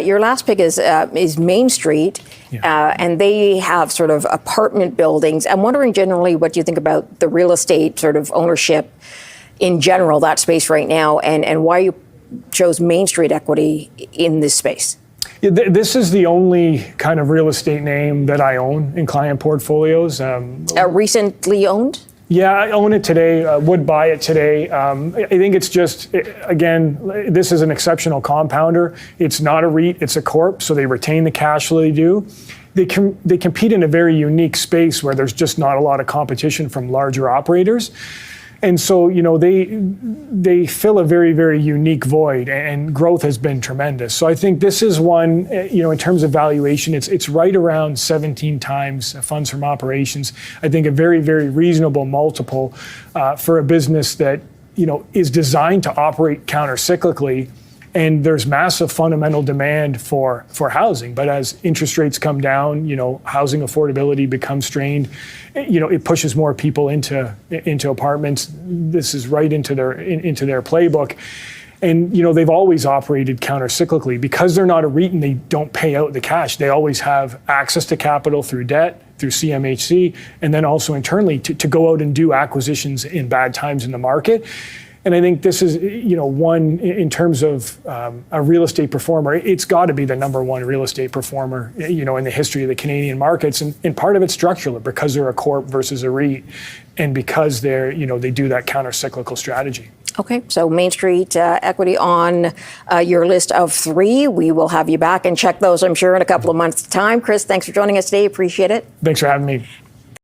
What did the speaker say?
Your last pick is Mainstreet, and they have sort of apartment buildings. I'm wondering generally what you think about the real estate sort of ownership in general, that space right now, and why you chose Mainstreet Equity in this space. This is the only kind of real estate name that I own in client portfolios. Recently owned? Yeah, I own it today, would buy it today. I think it's just, again, this is an exceptional compounder. It's not a REIT, it's a corp, so they retain the cash flow they do. They compete in a very unique space where there's just not a lot of competition from larger operators. And so, you know, they fill a very, very unique void, and growth has been tremendous. So I think this is one, you know, in terms of valuation, it's right around 17 times funds from operations. I think a very, very reasonable multiple for a business that, you know, is designed to operate counter-cyclically. And there's massive fundamental demand for housing. But as interest rates come down, you know, housing affordability becomes strained. You know, it pushes more people into apartments. This is right into their playbook. And, you know, they've always operated counter-cyclically. Because they're not a REIT and they don't pay out the cash, they always have access to capital through debt, through CMHC, and then also internally to go out and do acquisitions in bad times in the market. And I think this is, you know, one in terms of a real estate performer. It's got to be the number one real estate performer, you know, in the history of the Canadian markets. And part of it's structural because they're a corp versus a REIT, and because they're, you know, they do that counter-cyclical strategy. Okay, so Mainstreet Equity on your list of 3. We will have you back and check those, I'm sure, in a couple of months' time. Chris, thanks for joining us today. Appreciate it. Thanks for having me.